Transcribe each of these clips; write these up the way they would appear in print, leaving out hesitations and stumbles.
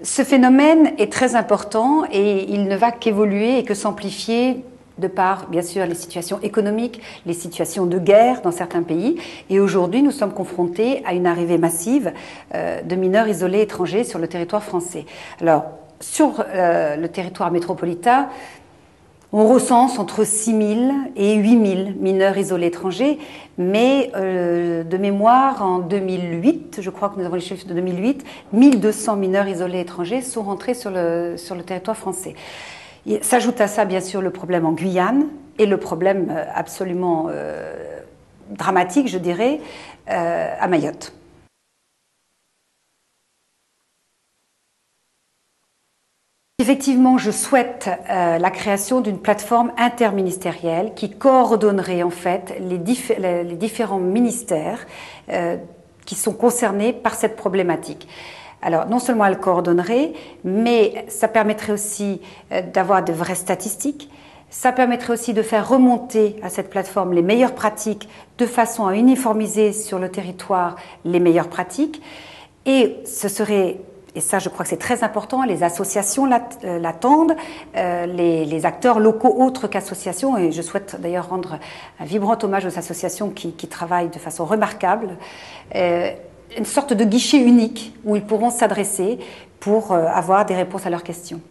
Ce phénomène est très important et il ne va qu'évoluer et que s'amplifier de par, bien sûr, les situations économiques, les situations de guerre dans certains pays. Et aujourd'hui, nous sommes confrontés à une arrivée massive de mineurs isolés étrangers sur le territoire français. Alors, sur le territoire métropolitain, on recense entre 6 000 et 8 000 mineurs isolés étrangers, mais de mémoire, en 2008, je crois que nous avons les chiffres de 2008, 1200 mineurs isolés étrangers sont rentrés sur le territoire français. S'ajoute à ça, bien sûr, le problème en Guyane et le problème absolument dramatique, je dirais, à Mayotte. Effectivement, je souhaite la création d'une plateforme interministérielle qui coordonnerait en fait les différents ministères qui sont concernés par cette problématique. Alors, non seulement elle coordonnerait, mais ça permettrait aussi d'avoir de vraies statistiques. Ça permettrait aussi de faire remonter à cette plateforme les meilleures pratiques de façon à uniformiser sur le territoire les meilleures pratiques. Et ce serait, et ça je crois que c'est très important, les associations l'attendent, les acteurs locaux autres qu'associations, et je souhaite d'ailleurs rendre un vibrant hommage aux associations qui travaillent de façon remarquable. Une sorte de guichet unique où ils pourront s'adresser pour avoir des réponses à leurs questions.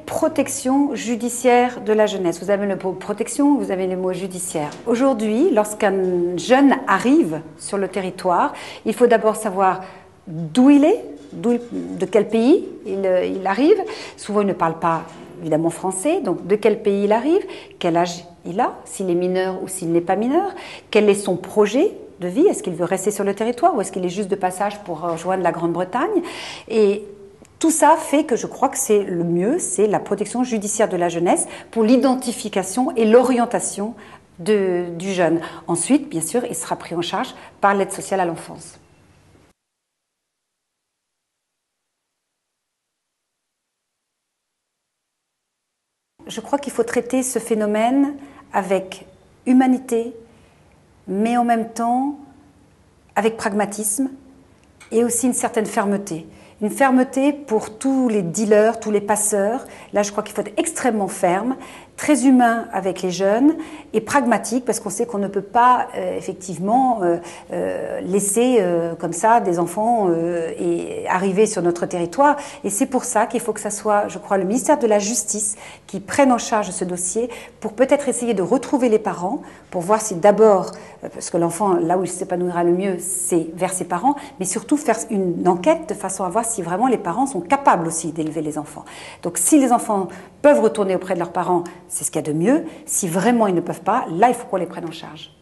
Protection judiciaire de la jeunesse. Vous avez le mot protection, vous avez le mot judiciaire. Aujourd'hui, lorsqu'un jeune arrive sur le territoire, il faut d'abord savoir d'où il est, de quel pays il arrive. Souvent, il ne parle pas évidemment français, donc de quel pays il arrive, quel âge il a, s'il est mineur ou s'il n'est pas mineur, quel est son projet de vie, est-ce qu'il veut rester sur le territoire ou est-ce qu'il est juste de passage pour rejoindre la Grande-Bretagne. Et tout ça fait que je crois que c'est le mieux, c'est la protection judiciaire de la jeunesse pour l'identification et l'orientation du jeune. Ensuite, bien sûr, il sera pris en charge par l'aide sociale à l'enfance. Je crois qu'il faut traiter ce phénomène avec humanité, mais en même temps avec pragmatisme et aussi une certaine fermeté. Une fermeté pour tous les dealers, tous les passeurs. Là, je crois qu'il faut être extrêmement ferme, très humain avec les jeunes et pragmatique parce qu'on sait qu'on ne peut pas effectivement laisser comme ça des enfants et arriver sur notre territoire. Et c'est pour ça qu'il faut que ça soit, je crois, le ministère de la Justice qui prenne en charge ce dossier pour peut-être essayer de retrouver les parents pour voir si d'abord, parce que l'enfant, là où il s'épanouira le mieux, c'est vers ses parents, mais surtout faire une enquête de façon à voir si vraiment les parents sont capables aussi d'élever les enfants. Donc si les enfants peuvent retourner auprès de leurs parents, c'est ce qu'il y a de mieux. Si vraiment ils ne peuvent pas, là il faut qu'on les prenne en charge.